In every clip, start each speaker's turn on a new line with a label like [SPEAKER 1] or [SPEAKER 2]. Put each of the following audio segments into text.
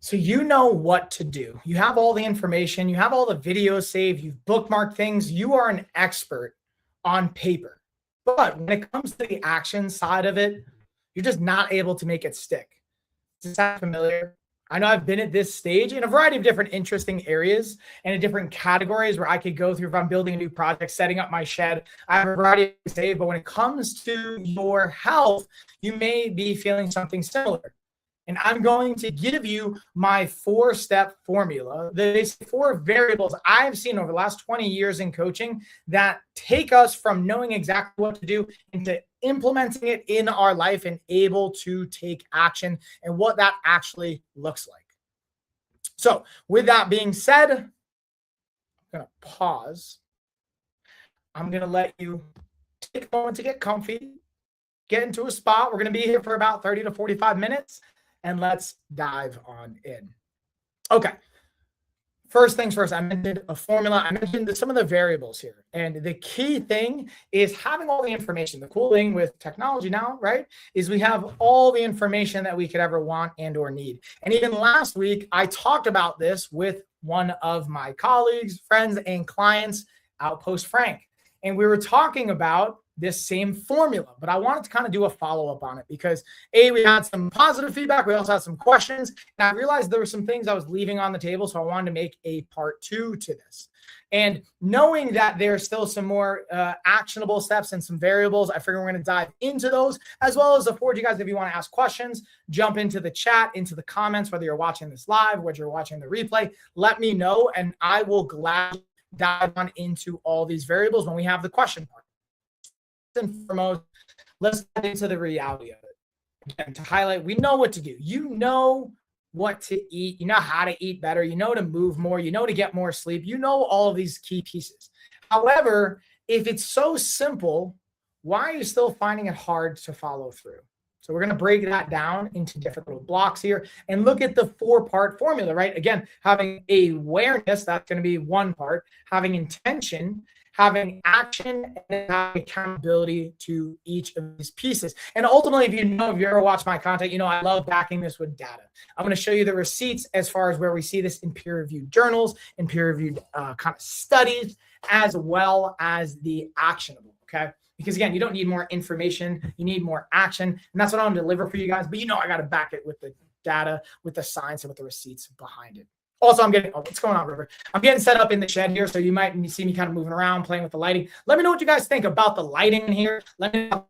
[SPEAKER 1] So you know what to do. You have all the information, you have all the videos saved, you've bookmarked things, you are an expert on paper. But when it comes to the action side of it, you're just not able to make it stick. Does that sound familiar? I know I've been at this stage in a variety of different interesting areas and in different categories where I could go through if I'm building a new project, setting up my shed. I have a variety of things, but when it comes to your health, you may be feeling something similar. And I'm going to give you my 4-step formula. There's 4 variables I've seen over the last 20 years in coaching that take us from knowing exactly what to do into implementing it in our life and able to take action and what that actually looks like. So with that being said, I'm going to pause. I'm going to let you take a moment to get comfy, get into a spot. We're going to be here for about 30 to 45 minutes. And let's dive on in. Okay. First things first, I mentioned a formula. I mentioned some of the variables here. And the key thing is having all the information. The cool thing with technology now, right, is we have all the information that we could ever want and or need. And even last week, I talked about this with one of my colleagues, friends, and clients, Outpost Frank. And we were talking about this same formula, but I wanted to kind of do a follow-up on it because we had some positive feedback. We also had some questions, and I realized there were some things I was leaving on the table. So I wanted to make a part 2 to this. And knowing that there's still some more actionable steps and some variables, I figure we're going to dive into those, as well as afford you guys, if you want to ask questions, jump into the chat, into the comments, whether you're watching this live, whether you're watching the replay, let me know, and I will gladly dive on into all these variables when we have the question part. And foremost, let's get into the reality of it. Again, to highlight, we know what to do. You know what to eat. You know how to eat better. You know to move more. You know to get more sleep. You know all of these key pieces. However, if it's so simple, why are you still finding it hard to follow through? So we're going to break that down into different little blocks here and look at the 4-part formula, right? Again, having awareness, that's going to be one part, having intention, having action, and having accountability to each of these pieces. And ultimately, if you ever watched my content, you know I love backing this with data. I'm going to show you the receipts as far as where we see this in peer-reviewed journals and peer-reviewed kind of studies, as well as the actionable, okay? Because again, you don't need more information, you need more action. And that's what I'm going to deliver for you guys. But I got to back it with the data, with the science, and with the receipts behind it. Also, what's going on, River? I'm getting set up in the shed here, so you might see me kind of moving around, playing with the lighting. Let me know what you guys think about the lighting in here. Let me know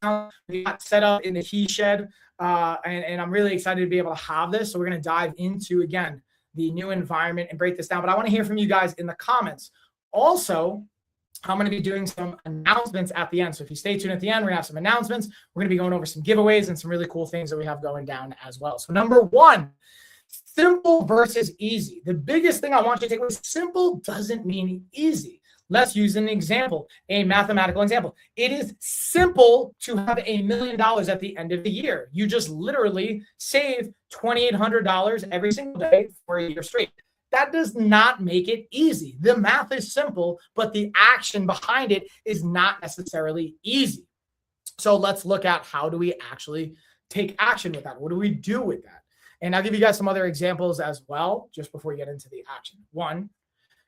[SPEAKER 1] how we got set up in the he shed, and I'm really excited to be able to have this. So we're going to dive into, again, the new environment and break this down. But I want to hear from you guys in the comments. Also, I'm going to be doing some announcements at the end. So if you stay tuned at the end, we're going to have some announcements. We're going to be going over some giveaways and some really cool things that we have going down as well. So number 1, simple versus easy. The biggest thing I want you to take away is simple doesn't mean easy. Let's use an example, a mathematical example. It is simple to have $1 million at the end of the year. You just literally save $2,800 every single day for a year straight. That does not make it easy. The math is simple, but the action behind it is not necessarily easy. So let's look at how do we actually take action with that? What do we do with that? And I'll give you guys some other examples as well, just before we get into the action. 1,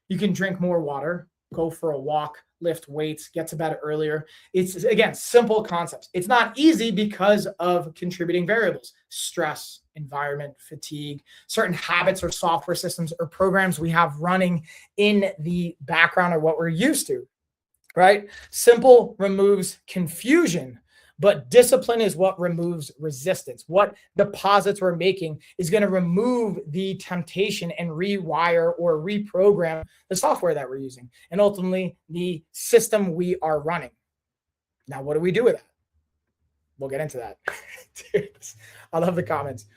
[SPEAKER 1] you can drink more water, go for a walk, lift weights, get to bed earlier. It's, again, simple concepts. It's not easy because of contributing variables, stress, environment, fatigue, certain habits or software systems or programs we have running in the background or what we're used to, right? Simple removes confusion, but discipline is what removes resistance. What deposits we're making is going to remove the temptation and rewire or reprogram the software that we're using and ultimately the system we are running. Now, what do we do with that? We'll get into that. I love the comments.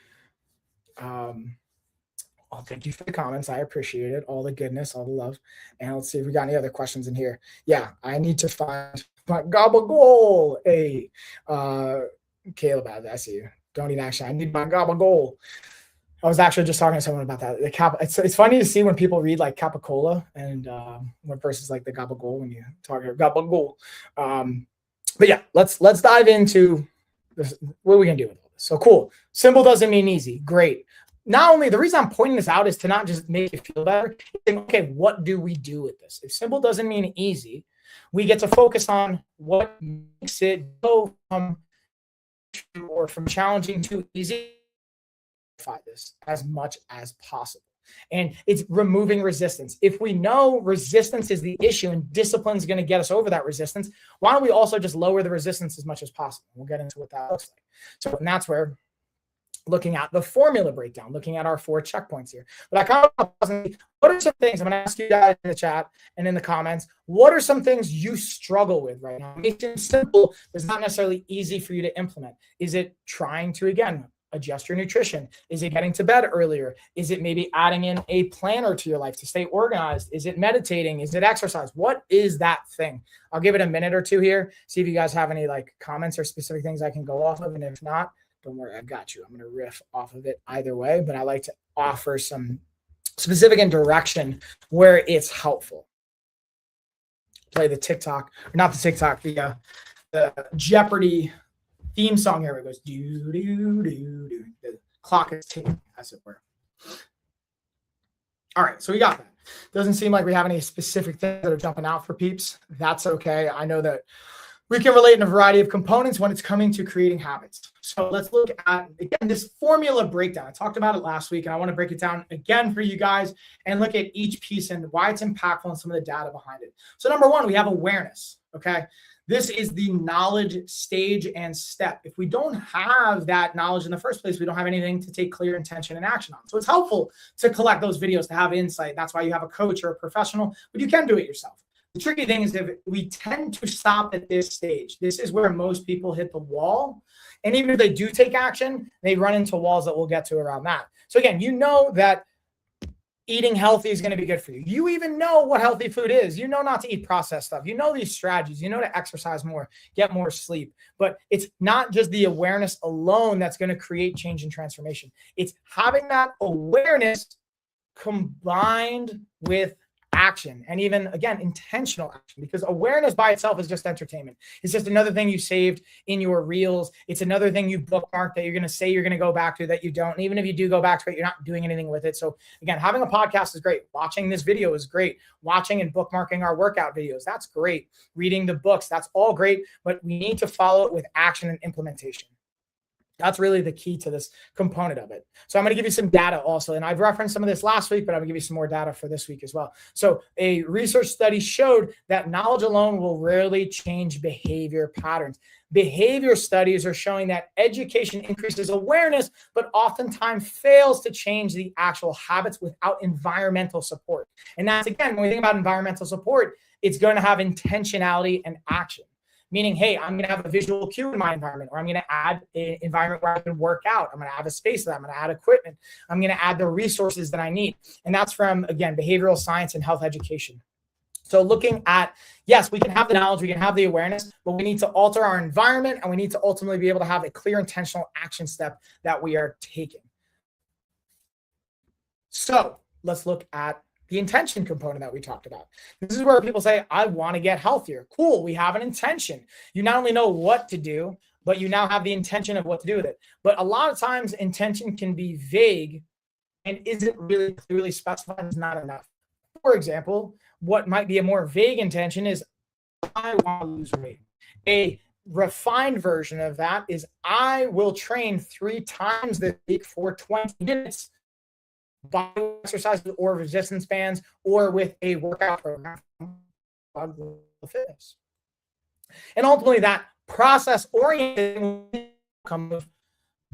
[SPEAKER 1] Oh, thank you for the comments. I appreciate it. All the goodness, all the love. And let's see if we got any other questions in here. Yeah, I need to find my gabagool. Hey, Caleb, I see you. Don't need action. I need my gabagool. I was actually just talking to someone about that. It's funny to see when people read like capicola and when versus like the gabagool when you talk about gabagool. But yeah, let's dive into this, what are we gonna do with all this. So cool. Simple doesn't mean easy. Great. not only the reason I'm pointing this out is to not just make you feel better. Okay, what do we do with this? If simple doesn't mean easy, we get to focus on what makes it go from challenging to easy. This as much as possible. And it's removing resistance. If we know resistance is the issue and discipline is going to get us over that resistance, why don't we also just lower the resistance as much as possible? We'll get into what that looks like. So, and that's where looking at the formula breakdown, looking at our 4 checkpoints here. But I kind of, what are some things, I'm going to ask you guys in the chat and in the comments, what are some things you struggle with right now? It's simple, but it's not necessarily easy for you to implement. Is it trying to, again, adjust your nutrition? Is it getting to bed earlier? Is it maybe adding in a planner to your life to stay organized? Is it meditating? Is it exercise? What is that thing? I'll give it a minute or two here, see if you guys have any like comments or specific things I can go off of. And if not, don't worry, I've got you. I'm going to riff off of it either way, but I like to offer some specific and direction where it's helpful. Play the TikTok, or not the TikTok, the Jeopardy theme song here. It goes do do do do. The clock is ticking, as it were. All right, so we got that. Doesn't seem like we have any specific things that are jumping out for peeps. That's okay. I know that we can relate in a variety of components when it's coming to creating habits. So let's look at, again, this formula breakdown. I talked about it last week, and I want to break it down again for you guys and look at each piece and why it's impactful and some of the data behind it. So number one, we have awareness, okay? This is the knowledge stage and step. If we don't have that knowledge in the first place, we don't have anything to take clear intention and action on. So it's helpful to collect those videos, to have insight. That's why you have a coach or a professional, but you can do it yourself. The tricky thing is that we tend to stop at this stage. This is where most people hit the wall. And even if they do take action, they run into walls that we'll get to around that. So again, you know that eating healthy is going to be good for you. You even know what healthy food is. You know not to eat processed stuff. You know these strategies. You know to exercise more, get more sleep. But it's not just the awareness alone that's going to create change and transformation. It's having that awareness combined with action, and even, again, intentional action, because awareness by itself is just entertainment. It's just another thing you saved in your reels. It's another thing you bookmarked that you're going to say you're going to go back to that you don't. And even if you do go back to it, you're not doing anything with it. So again, having a podcast is great. Watching this video is great. Watching and bookmarking our workout videos, that's great. Reading the books, that's all great. But we need to follow it with action and implementation. That's really the key to this component of it. So I'm going to give you some data also. And I've referenced some of this last week, but I'm going to give you some more data for this week as well. So a research study showed that knowledge alone will rarely change behavior patterns. Behavior studies are showing that education increases awareness, but oftentimes fails to change the actual habits without environmental support. And that's, again, when we think about environmental support, it's going to have intentionality and action. Meaning, hey, I'm going to have a visual cue in my environment, or I'm going to add an environment where I can work out. I'm going to have a space that I'm going to add equipment. I'm going to add the resources that I need. And that's from, again, behavioral science and health education. So looking at, yes, we can have the knowledge, we can have the awareness, but we need to alter our environment, and we need to ultimately be able to have a clear intentional action step that we are taking. So let's look at the intention component that we talked about. This is where people say, I want to get healthier. Cool, we have an intention. You not only know what to do, but you now have the intention of what to do with it. But a lot of times intention can be vague and isn't really clearly specified, is not enough. For example, what might be a more vague intention is, I want to lose weight. A refined version of that is, I will train 3 times this week for 20 minutes. Body exercises or resistance bands, or with a workout program, fitness. And ultimately that process oriented come of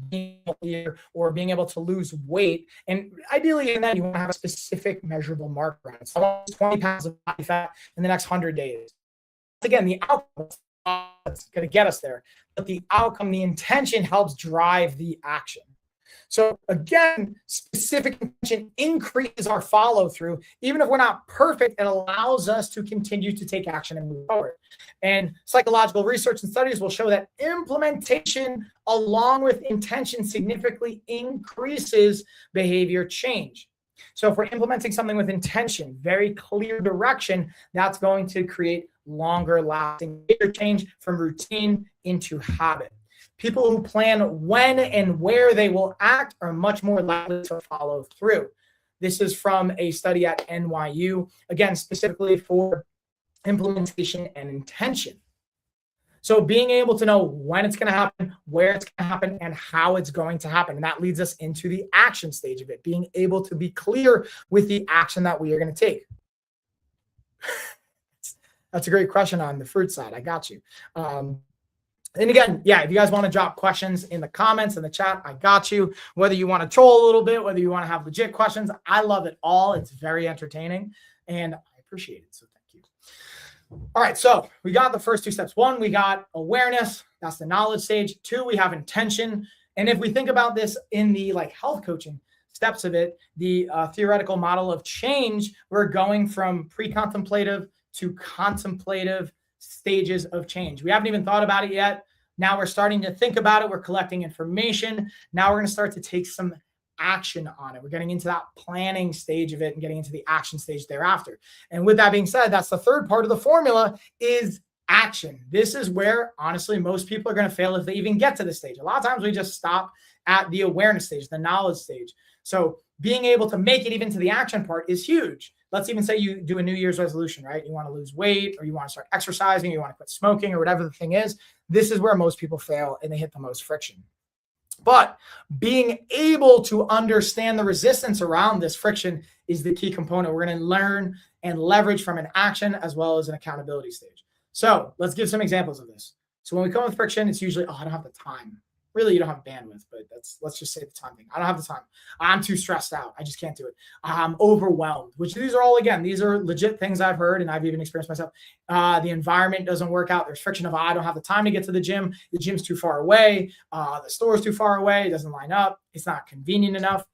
[SPEAKER 1] being healthier or being able to lose weight. And ideally in that, you want to have a specific measurable marker on it. So I want 20 pounds of body fat in the next 100 days. Again, the outcome is going to get us there, but the outcome, the intention helps drive the action. So again, specific intention increases our follow through. Even if we're not perfect, it allows us to continue to take action and move forward. And psychological research and studies will show that implementation along with intention significantly increases behavior change. So if we're implementing something with intention, very clear direction, that's going to create longer lasting behavior change from routine into habit. People who plan when and where they will act are much more likely to follow through. This is from a study at NYU, again, specifically for implementation and intention. So being able to know when it's going to happen, where it's going to happen, and how it's going to happen. And that leads us into the action stage of it, being able to be clear with the action that we are going to take. That's a great question on the fruit side. I got you. And again, yeah, if you guys want to drop questions in the comments, in the chat, I got you. Whether you want to troll a little bit, whether you want to have legit questions, I love it all. It's very entertaining, and I appreciate it. So thank you. All right, so we got the first two steps. One, we got awareness. That's the knowledge stage. Two, we have intention. And if we think about this in the health coaching steps of it, the theoretical model of change, we're going from pre-contemplative to contemplative stages of change. We haven't even thought about it yet. Now we're starting to think about it. We're collecting information. Now we're going to start to take some action on it. We're getting into that planning stage of it and getting into the action stage thereafter. And with that being said, that's the third part of the formula is action. This is where, honestly, most people are going to fail if they even get to this stage. A lot of times we just stop at the awareness stage, the knowledge stage. So being able to make it even to the action part is huge. Let's even say you do a New Year's resolution, right? You want to lose weight, or you want to start exercising, or you want to quit smoking, or whatever the thing is. This is where most people fail and they hit the most friction. But being able to understand the resistance around this friction is the key component we're going to learn and leverage from an action as well as an accountability stage. So let's give some examples of this. So when we come with friction, it's usually, I don't have the time. Really, you don't have bandwidth, but let's just say the time thing. I don't have the time. I'm too stressed out. I just can't do it. I'm overwhelmed, which these are all, again, these are legit things I've heard and I've even experienced myself. The environment doesn't work out. There's friction of, I don't have the time to get to the gym. The gym's too far away. The store's too far away. It doesn't line up. It's not convenient enough.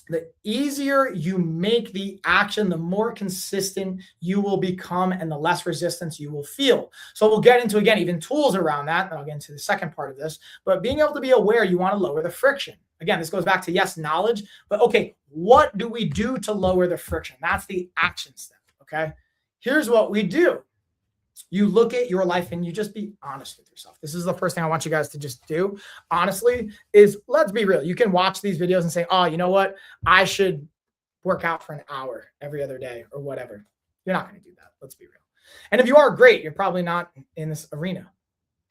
[SPEAKER 1] The easier you make the action, the more consistent you will become and the less resistance you will feel. So we'll get into, again, even tools around that. And I'll get into the second part of this, but being able to be aware, you want to lower the friction. Again, this goes back to, yes, knowledge, but okay, what do we do to lower the friction? That's the action step, okay? Here's what we do. You look at your life and you just be honest with yourself. This is the first thing I want you guys to just do, honestly, is let's be real. You can watch these videos and say, oh, you know what? I should work out for an hour every other day or whatever. You're not going to do that. Let's be real. And if you are, great. You're probably not in this arena.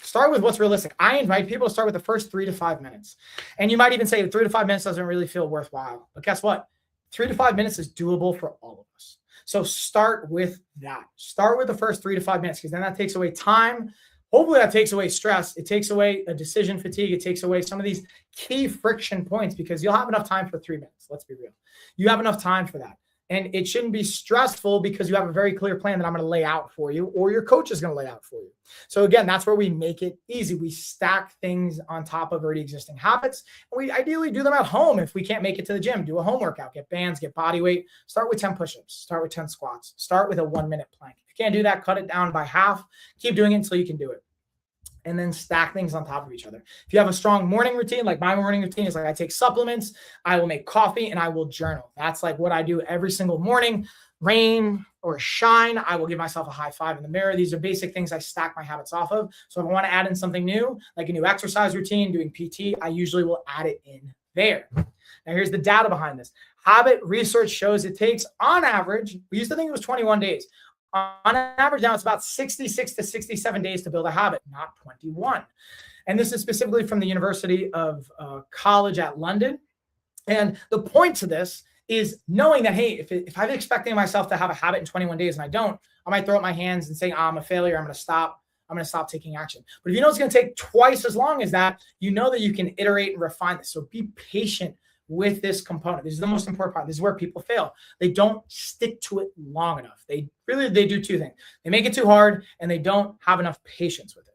[SPEAKER 1] Start with what's realistic. I invite people to start with the first 3 to 5 minutes. And you might even say 3 to 5 minutes doesn't really feel worthwhile. But guess what? 3 to 5 minutes is doable for all of us. So start with that. Start with the first 3 to 5 minutes, because then that takes away time. Hopefully that takes away stress. It takes away a decision fatigue. It takes away some of these key friction points, because you'll have enough time for 3 minutes. Let's be real. You have enough time for that. And it shouldn't be stressful because you have a very clear plan that I'm going to lay out for you, or your coach is going to lay out for you. So again, that's where we make it easy. We stack things on top of already existing habits. And we ideally do them at home. If we can't make it to the gym, do a home workout, get bands, get body weight, start with 10 push-ups, start with 10 squats, start with a 1-minute plank. If you can't do that, cut it down by half, keep doing it until you can do it. And then stack things on top of each other. If you have a strong morning routine, like my morning routine is I take supplements, I will make coffee, and I will journal. That's what I do every single morning. Rain or shine, I will give myself a high five in the mirror. These are basic things I stack my habits off of. So if I want to add in something new, like a new exercise routine, doing PT, I usually will add it in there. Now here's the data behind this. Habit research shows it takes, on average, we used to think it was 21 days. On average, now it's about 66 to 67 days to build a habit, not 21. And this is specifically from the University of College at London. And the point to this is knowing that, hey, if I'm expecting myself to have a habit in 21 days and I don't, I might throw up my hands and say, I'm a failure. I'm going to stop taking action. But if you know it's going to take twice as long as that, you know that you can iterate and refine this. So be patient with this component. This is the most important part. This is where people fail. They don't stick to it long enough. They do two things. They make it too hard and they don't have enough patience with it.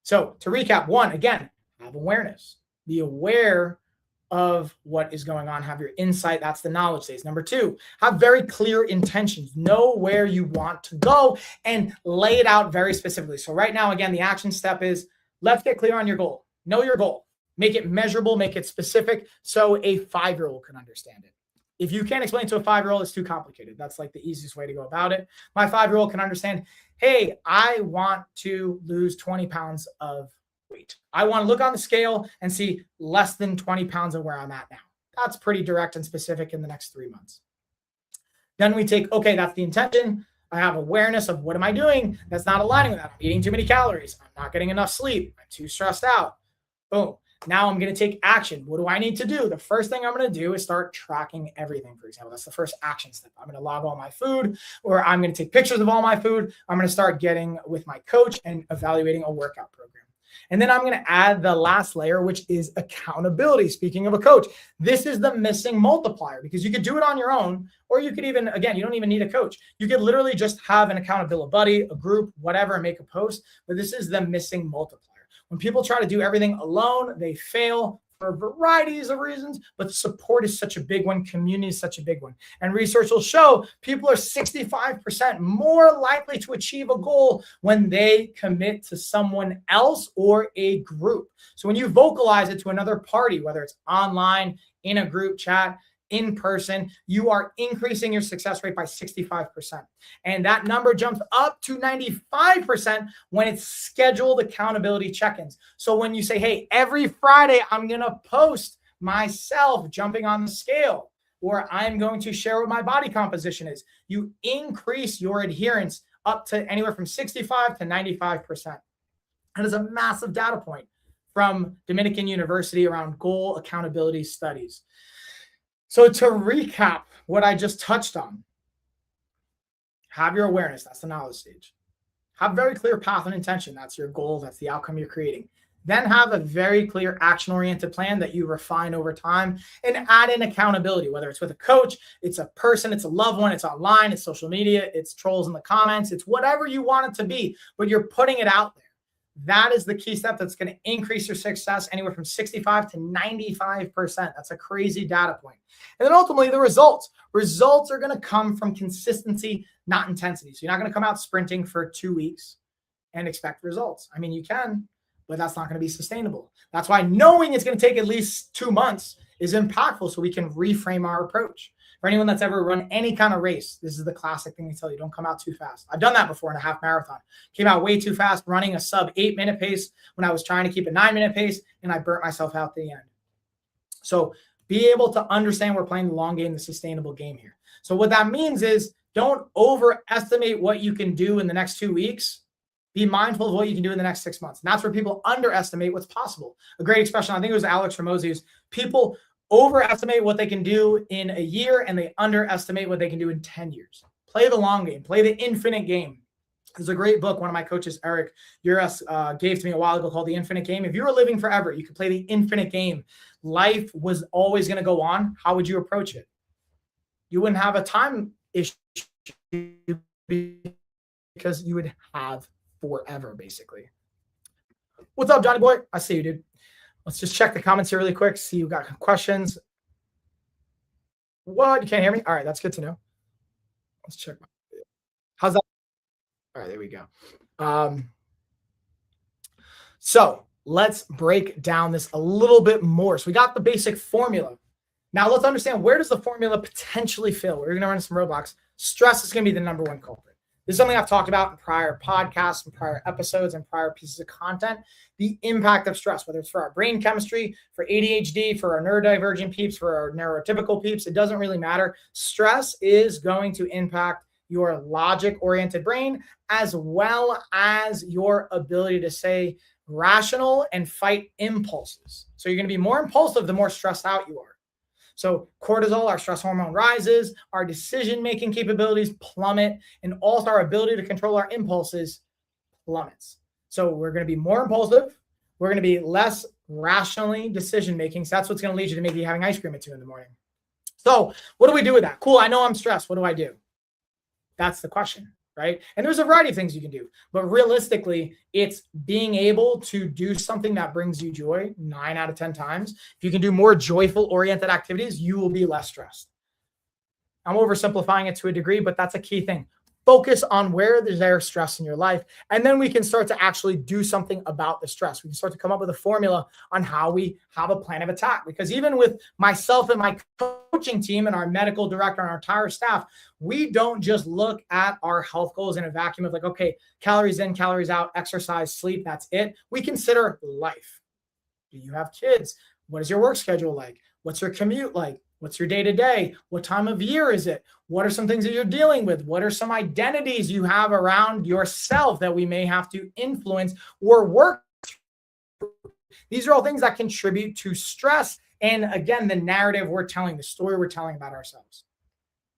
[SPEAKER 1] So to recap, 1, again, have awareness. Be aware of what is going on. Have your insight. That's the knowledge stage. Number 2, have very clear intentions. Know where you want to go and lay it out very specifically. So right now, again, the action step is let's get clear on your goal. Know your goal. Make it measurable, make it specific so a 5-year-old can understand it. If you can't explain to a 5-year-old, it's too complicated. That's the easiest way to go about it. My 5-year-old can understand, hey, I want to lose 20 pounds of weight. I want to look on the scale and see less than 20 pounds of where I'm at now. That's pretty direct and specific in the next 3 months. Then we take, okay, that's the intention. I have awareness of what am I doing that's not aligning with that. I'm eating too many calories. I'm not getting enough sleep. I'm too stressed out. Boom. Now I'm going to take action. What do I need to do? The first thing I'm going to do is start tracking everything, for example. That's the first action step. I'm going to log all my food, or I'm going to take pictures of all my food. I'm going to start getting with my coach and evaluating a workout program. And then I'm going to add the last layer, which is accountability. Speaking of a coach, this is the missing multiplier, because you could do it on your own, or you could even, again, you don't even need a coach. You could literally just have an accountability buddy, a group, whatever, and make a post. But this is the missing multiplier. When people try to do everything alone, they fail for varieties of reasons, but support is such a big one. Community is such a big one. And research will show people are 65% more likely to achieve a goal when they commit to someone else or a group. So when you vocalize it to another party, whether it's online, in a group chat, in person, you are increasing your success rate by 65%. And that number jumps up to 95% when it's scheduled accountability check-ins. So when you say, hey, every Friday, I'm going to post myself jumping on the scale, or I'm going to share what my body composition is, you increase your adherence up to anywhere from 65 to 95%. That is a massive data point from Dominican University around goal accountability studies. So to recap what I just touched on, have your awareness. That's the knowledge stage. Have a very clear path and intention. That's your goal. That's the outcome you're creating. Then have a very clear action-oriented plan that you refine over time, and add in accountability, whether it's with a coach, it's a person, it's a loved one, it's online, it's social media, it's trolls in the comments, it's whatever you want it to be, but you're putting it out there. That is the key step that's going to increase your success anywhere from 65 to 95%. That's a crazy data point. And then ultimately the results. Results are going to come from consistency, not intensity. So you're not going to come out sprinting for 2 weeks and expect results. I mean, you can, but that's not going to be sustainable. That's why knowing it's going to take at least 2 months is impactful, so we can reframe our approach. For anyone that's ever run any kind of race, this is the classic thing they tell you: don't come out too fast. I've done that before in a half marathon. Came out way too fast, running a sub 8-minute pace when I was trying to keep a 9-minute pace, and I burnt myself out at the end. So be able to understand we're playing the long game, the sustainable game here. So what that means is don't overestimate what you can do in the next 2 weeks. Be mindful of what you can do in the next 6 months. And that's where people underestimate what's possible. A great expression, I think it was Alex Hormozi, is people overestimate what they can do in a year and they underestimate what they can do in 10 years. Play the long game, play the infinite game. There's a great book one of my coaches, Eric Uras, gave to me a while ago called The Infinite Game. If you were living forever, you could play the infinite game. Life was always going to go on. How would you approach it? You wouldn't have a time issue because you would have forever, basically. What's up, Johnny boy? I see you, dude. Let's just check the comments here really quick. See you got questions. What? You can't hear me? All right, that's good to know. Let's check. How's that? All right, there we go. So let's break down this a little bit more. So we got the basic formula. Now let's understand, where does the formula potentially fail? We're going to run some roadblocks. Stress is going to be the number one culprit. This is something I've talked about in prior podcasts and prior episodes and prior pieces of content. The impact of stress, whether it's for our brain chemistry, for ADHD, for our neurodivergent peeps, for our neurotypical peeps, it doesn't really matter. Stress is going to impact your logic-oriented brain, as well as your ability to stay rational and fight impulses. So you're going to be more impulsive the more stressed out you are. So cortisol, our stress hormone, rises, our decision-making capabilities plummet, and also our ability to control our impulses plummets. So we're going to be more impulsive. We're going to be less rationally decision-making. So that's what's going to lead you to maybe having ice cream at 2 a.m. So what do we do with that? Cool, I know I'm stressed. What do I do? That's the question, right? And there's a variety of things you can do. But realistically, it's being able to do something that brings you joy 9 out of 10 times. If you can do more joyful-oriented activities, you will be less stressed. I'm oversimplifying it to a degree, but that's a key thing. focus on where there's stress in your life. And then we can start to actually do something about the stress. We can start to come up with a formula on how we have a plan of attack. Because even with myself and my coaching team and our medical director and our entire staff, we don't just look at our health goals in a vacuum of like, okay, calories in, calories out, exercise, sleep, that's it. We consider life. Do you have kids? What is your work schedule like? What's your commute like? What's your day-to-day? What time of year is it? What are some things that you're dealing with? What are some identities you have around yourself that we may have to influence or work through? These are all things that contribute to stress. And again, the narrative we're telling, the story we're telling about ourselves.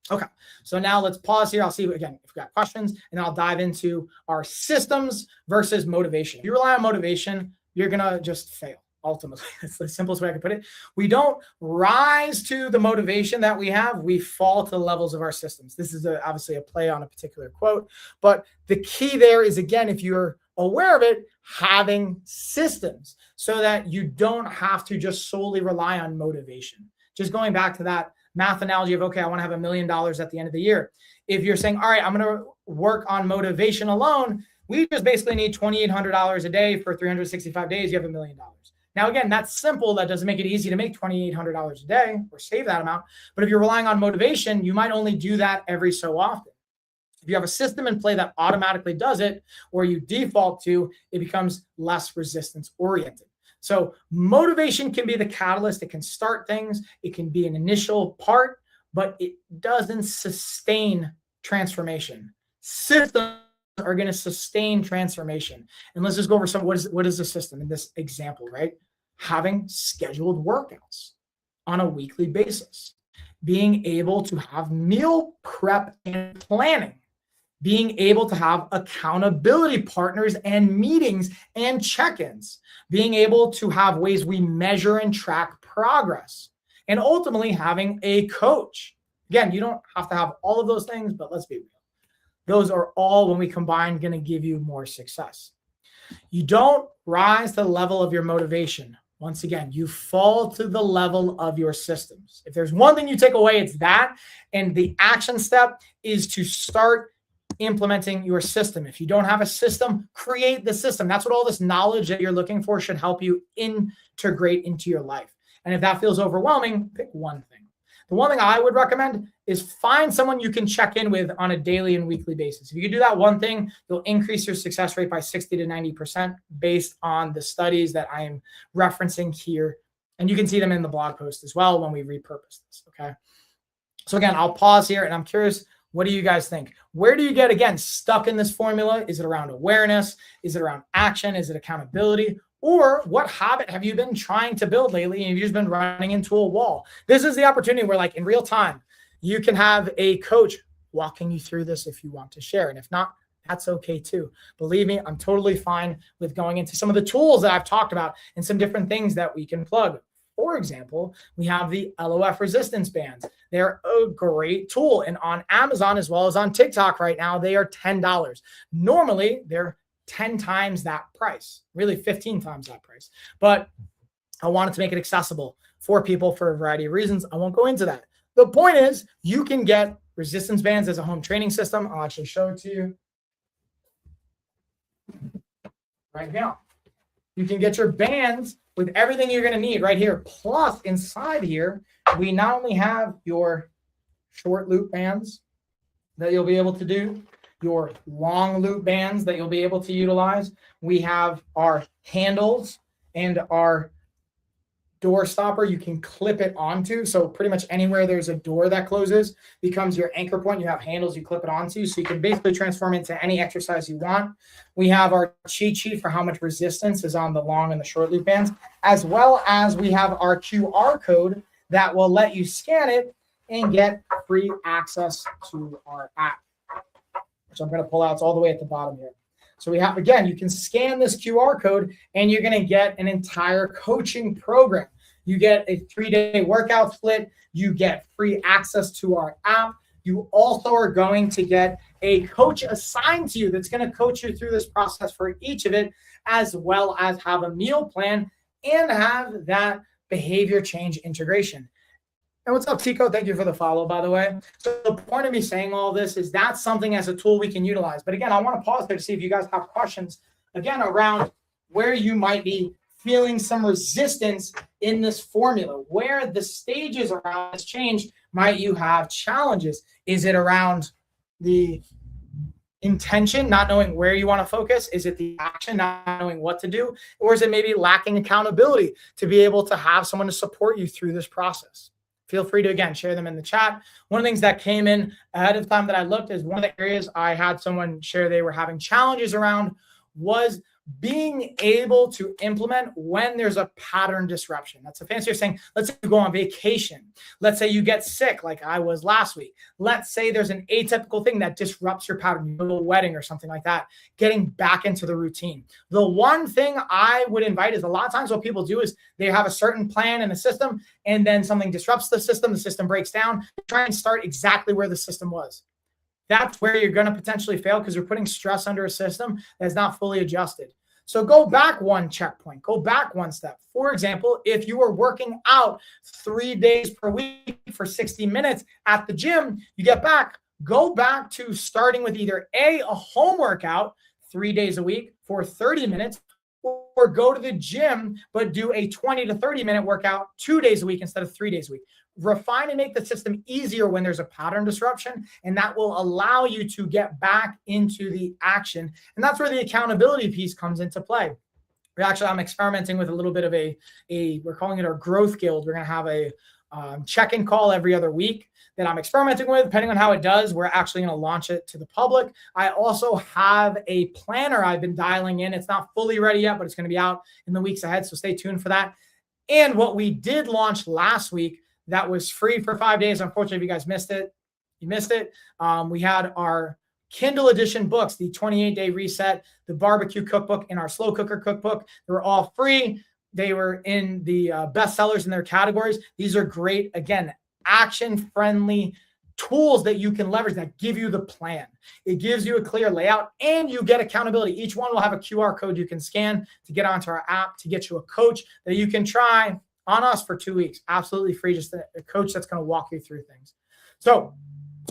[SPEAKER 1] Okay, so now let's pause here. I'll see again if we've got questions, and I'll dive into our systems versus motivation. If you rely on motivation, you're going to just fail. Ultimately, that's the simplest way I can put it. We don't rise to the motivation that we have. We fall to the levels of our systems. This is obviously a play on a particular quote, but the key there is, again, if you're aware of it, having systems so that you don't have to just solely rely on motivation. Just going back to that math analogy of, okay, I want to have $1 million at the end of the year. If you're saying, all right, I'm going to work on motivation alone, we just basically need $2,800 a day for 365 days. You have $1 million. Now, again, that's simple. That doesn't make it easy to make $2,800 a day or save that amount. But if you're relying on motivation, you might only do that every so often. If you have a system in play that automatically does it, or you default to, it becomes less resistance oriented. So motivation can be the catalyst. It can start things. It can be an initial part, but it doesn't sustain transformation. Systems are going to sustain transformation. And let's just go over some, what is the system in this example, right? Having scheduled workouts on a weekly basis, being able to have meal prep and planning, being able to have accountability partners and meetings and check-ins, being able to have ways we measure and track progress, and ultimately having a coach. Again, you don't have to have all of those things, but let's be real. Those are all, when we combine, going to give you more success. You don't rise to the level of your motivation. Once again, you fall to the level of your systems. If there's one thing you take away, it's that. And the action step is to start implementing your system. If you don't have a system, create the system. That's what all this knowledge that you're looking for should help you integrate into your life. And if that feels overwhelming, pick one thing. The one thing I would recommend is find someone you can check in with on a daily and weekly basis. If you can do that one thing, you'll increase your success rate by 60 to 90% based on the studies that I am referencing here. And you can see them in the blog post as well when we repurpose this, okay? So again, I'll pause here and I'm curious, what do you guys think? Where do you get, again, stuck in this formula? Is it around awareness? Is it around action? Is it accountability? Or what habit have you been trying to build lately and you've just been running into a wall? This is the opportunity where, like, in real time, you can have a coach walking you through this if you want to share. And if not, that's okay too. Believe me, I'm totally fine with going into some of the tools that I've talked about and some different things that we can plug. For example, we have the LOF resistance bands. They're a great tool. And on Amazon as well as on TikTok right now, they are $10. Normally, they're 10 times that price, really 15 times that price. But I wanted to make it accessible for people for a variety of reasons. I won't go into that. The point is, you can get resistance bands as a home training system. I'll actually show it to you right now. You can get your bands with everything you're going to need right here. Plus, inside here, we not only have your short loop bands that you'll be able to do, your long loop bands that you'll be able to utilize. We have our handles and our door stopper you can clip it onto. So pretty much anywhere there's a door that closes becomes your anchor point. You have handles you clip it onto. So you can basically transform it into any exercise you want. We have our cheat sheet for how much resistance is on the long and the short loop bands, as well as we have our QR code that will let you scan it and get free access to our app, which I'm going to pull out. It's all the way at the bottom here. So we have, again, you can scan this QR code and you're going to get an entire coaching program. You get a 3-day workout split. You get free access to our app. You also are going to get a coach assigned to you that's going to coach you through this process for each of it, as well as have a meal plan and have that behavior change integration. And what's up, Tico? Thank you for the follow, by the way. So the point of me saying all this is that's something as a tool we can utilize. But again, I want to pause there to see if you guys have questions, again, around where you might be feeling some resistance in this formula, where the stages around this change might you have challenges. Is it around the intention, not knowing where you want to focus? Is it the action, not knowing what to do? Or is it maybe lacking accountability to be able to have someone to support you through this process? Feel free to, again, share them in the chat. One of the things that came in ahead of time that I looked is one of the areas I had someone share they were having challenges around was being able to implement when there's a pattern disruption. That's a fancy way of saying, let's say you go on vacation. Let's say you get sick like I was last week. Let's say there's an atypical thing that disrupts your pattern, you go to a wedding or something like that, getting back into the routine. The one thing I would invite is a lot of times what people do is they have a certain plan and a system, and then something disrupts the system breaks down, try and start exactly where the system was. That's where you're going to potentially fail because you're putting stress under a system that's not fully adjusted. So go back one checkpoint, go back one step. For example, if you are working out 3 days per week for 60 minutes at the gym, you get back, go back to starting with either a home workout 3 days a week for 30 minutes, or go to the gym, but do a 20 to 30 minute workout 2 days a week instead of 3 days a week. Refine and make the system easier when there's a pattern disruption, and that will allow you to get back into the action. And that's where the accountability piece comes into play. I'm experimenting with a little bit of we're calling it our growth guild. We're going to have a check-in call every other week that I'm experimenting with. Depending on how it does, we're actually going to launch it to the public. I also have a planner I've been dialing in. It's not fully ready yet, but it's going to be out in the weeks ahead, so stay tuned for that. And what we did launch last week that was free for 5 days. Unfortunately, if you guys missed it, you missed it. We had our Kindle edition books, the 28-day reset, the barbecue cookbook, and our slow cooker cookbook. They were all free. They were in the bestsellers in their categories. These are great, again, action-friendly tools that you can leverage that give you the plan. It gives you a clear layout and you get accountability. Each one will have a QR code you can scan to get onto our app to get you a coach that you can try on us for 2 weeks, absolutely free, just a coach that's going to walk you through things. So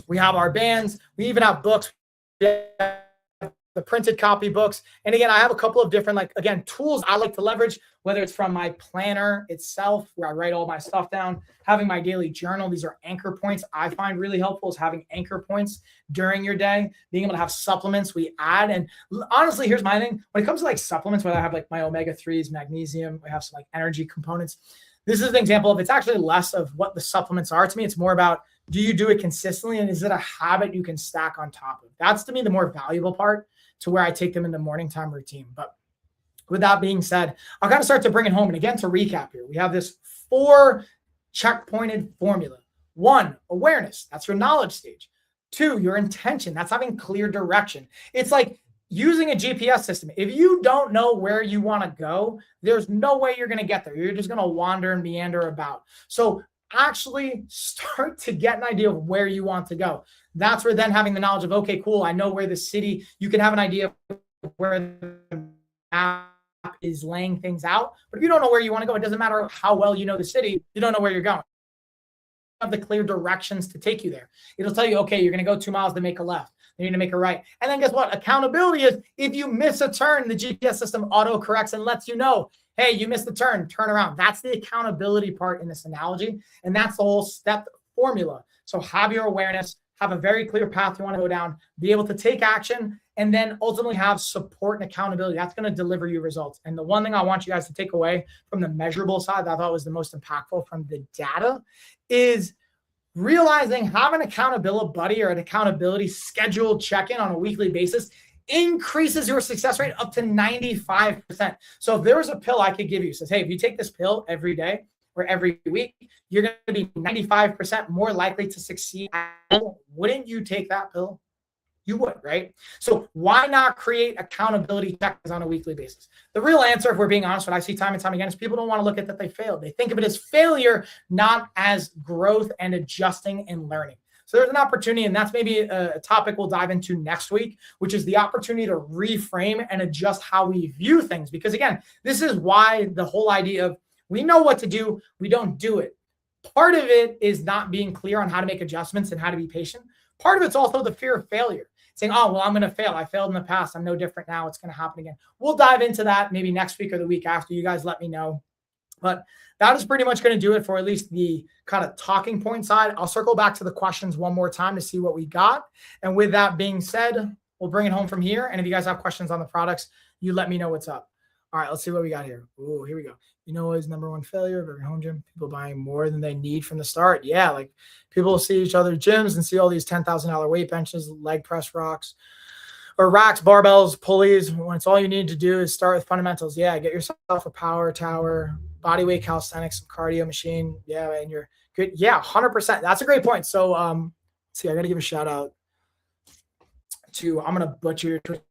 [SPEAKER 1] we have our bands. We even have books, the printed copy books. And again, I have a couple of different, tools I like to leverage, whether it's from my planner itself, where I write all my stuff down, having my daily journal. These are anchor points I find really helpful, is having anchor points during your day, being able to have supplements we add. And honestly, here's my thing. When it comes to supplements, whether I have my omega-3s, magnesium, I have some energy components. This is an example of, it's actually less of what the supplements are to me. It's more about, do you do it consistently? And is it a habit you can stack on top of? That's, to me, the more valuable part, to where I take them in the morning time routine. But with that being said, I'll kind of start to bring it home. And again, to recap here, we have this 4 checkpointed formula. 1, awareness. That's your knowledge stage. 2, your intention. That's having clear direction. It's like using a GPS system. If you don't know where you want to go, there's no way you're going to get there. You're just going to wander and meander about. So actually start to get an idea of where you want to go. That's where then having the knowledge of, okay, cool, I know where the city, you can have an idea of where the map is laying things out. But if you don't know where you want to go, it doesn't matter how well you know the city, you don't know where you're going. You have the clear directions to take you there. It'll tell you, okay, you're going to go 2 miles to make a left. Then you're going to make a right. And then guess what? Accountability is, if you miss a turn, the GPS system auto corrects and lets you know, hey, you missed the turn, turn around. That's the accountability part in this analogy. And that's the whole step formula. So have your awareness, have a very clear path you want to go down, be able to take action, and then ultimately have support and accountability. That's going to deliver you results. And the one thing I want you guys to take away from the measurable side that I thought was the most impactful from the data is realizing having an accountability buddy or an accountability scheduled check-in on a weekly basis increases your success rate up to 95%. So if there was a pill I could give you, says, hey, if you take this pill every day or every week, you're going to be 95% more likely to succeed. Wouldn't you take that pill? You would, right? So why not create accountability check-ins on a weekly basis? The real answer, if we're being honest, what I see time and time again, is people don't want to look at that they failed. They think of it as failure, not as growth and adjusting and learning. So there's an opportunity, and that's maybe a topic we'll dive into next week, which is the opportunity to reframe and adjust how we view things. Because again, this is why the whole idea of we know what to do, we don't do it. Part of it is not being clear on how to make adjustments and how to be patient. Part of it's also the fear of failure, saying, oh, well, I'm going to fail. I failed in the past. I'm no different now. It's going to happen again. We'll dive into that maybe next week or the week after. You guys let me know. But that is pretty much going to do it for at least the kind of talking point side. I'll circle back to the questions one more time to see what we got. And with that being said, we'll bring it home from here. And if you guys have questions on the products, you let me know what's up. All right, let's see what we got here. Ooh, here we go. You know what is number one failure of every home gym? People buying more than they need from the start. Yeah, like people see each other's gyms and see all these $10,000 weight benches, leg press rocks, or racks, barbells, pulleys, when it's all you need to do is start with fundamentals. Yeah, get yourself a power tower, body weight calisthenics, cardio machine. Yeah, and you're good. Yeah, 100%. That's a great point. So, see, I got to give a shout out to, I'm going to butcher your Twitter.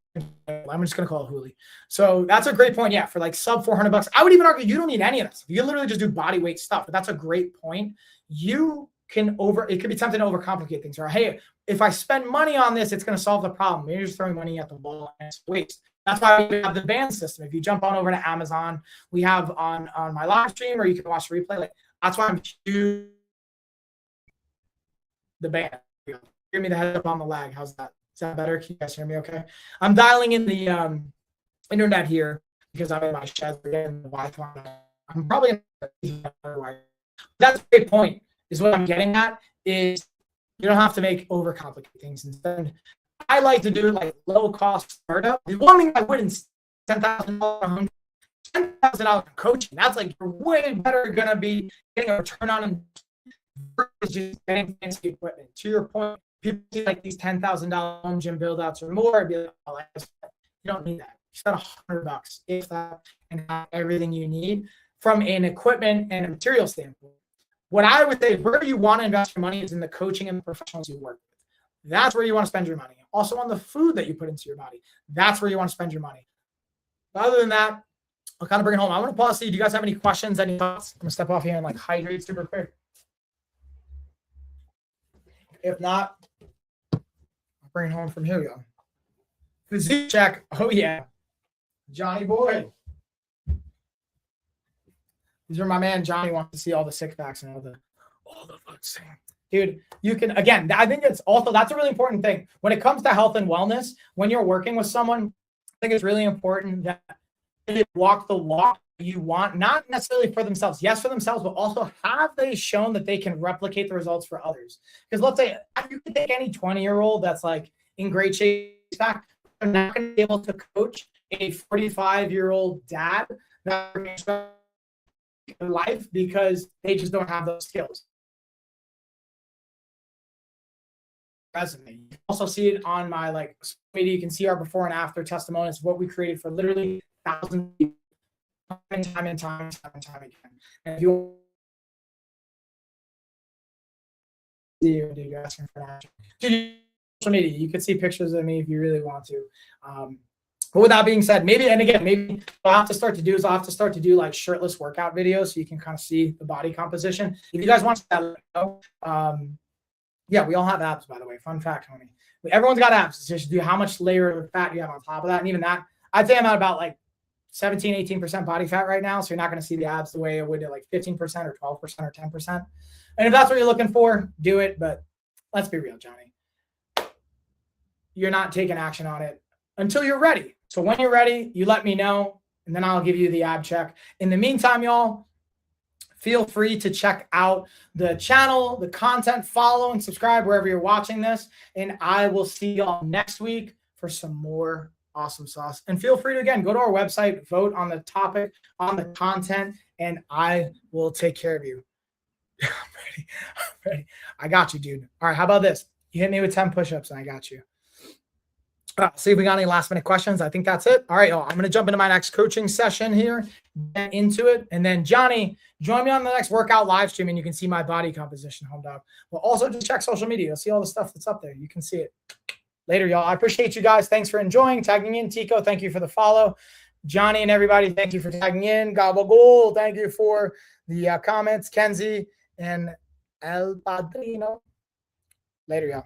[SPEAKER 1] I'm just going to call it Hooli. So that's a great point. Yeah. For like sub $400, I would even argue you don't need any of this. You can literally just do body weight stuff, but that's a great point. You can it could be tempting to overcomplicate things. Or, hey, if I spend money on this, it's going to solve the problem. Maybe you're just throwing money at the wall and it's waste. That's why we have the band system. If you jump on over to Amazon, we have on my live stream, or you can watch the replay. Like, that's why I'm choosing the band. Give me the heads up on the lag. How's that? Is that better? Can you guys hear me okay? I'm dialing in the internet here because I'm in my shed getting the Wi-Fi. I'm probably that's a great point. Is what I'm getting at is you don't have to make overcomplicate things. Instead, I like to do like low cost startup. The one thing I wouldn't $10,000, $10,000 coaching. That's like you're way better gonna be getting a return on versus just getting fancy equipment. To your point, people see like these $10,000 home gym build outs or more. Be like, oh, you don't need that. You spend $100 if that and have everything you need from an equipment and a material standpoint. What I would say, where you want to invest your money is in the coaching and the professionals you work with. That's where you want to spend your money. Also on the food that you put into your body. That's where you want to spend your money. But other than that, I'll kind of bring it home. I want to pause. See, do you guys have any questions, any thoughts? I'm going to step off here and like hydrate super quick. If not, I'll bring it home from here. We go. Physique check. Oh, yeah. Johnny boy. These are my man Johnny wants to see all the six packs and all the foods. Dude, you can, again, I think it's also, that's a really important thing. When it comes to health and wellness, when you're working with someone, I think it's really important that they walk the walk you want, not necessarily for themselves. Yes, for themselves, but also have they shown that they can replicate the results for others? Because let's say you can take any 20-year-old that's like in great shape, they're not going to be able to coach a 45-year-old dad that life because they just don't have those skills. Resume. You can also see it on my like media. You can see our before and after testimonials, what we created for literally thousands of people, time and time again. And if you asking for social media, you can see pictures of me if you really want to. But with that being said, maybe I'll have to start to do like shirtless workout videos so you can kind of see the body composition. If you guys want that, yeah, we all have abs, by the way. Fun fact, homie. Everyone's got abs. It's just how much layer of fat you have on top of that. And even that, I'd say I'm at about like 17, 18% body fat right now. So you're not going to see the abs the way it would at like 15% or 12% or 10%. And if that's what you're looking for, do it. But let's be real, Johnny. You're not taking action on it until you're ready. So when you're ready, you let me know, and then I'll give you the ab check. In the meantime, y'all, feel free to check out the channel, the content, follow and subscribe wherever you're watching this. And I will see y'all next week for some more awesome sauce. And feel free to, again, go to our website, vote on the topic, on the content, and I will take care of you. I'm ready. I got you, dude. All right, how about this? You hit me with 10 push-ups and I got you. See if we got any last minute questions. I think that's it. All right, y'all. I'm going to jump into my next coaching session here, get into it. And then Johnny, join me on the next workout live stream and you can see my body composition, home dog. Well, also just check social media. You'll see all the stuff that's up there. You can see it. Later, y'all. I appreciate you guys. Thanks for enjoying, tagging in. Tico, thank you for the follow. Johnny and everybody, thank you for tagging in. Gabagool, thank you for the comments. Kenzie and El Padrino. Later, y'all.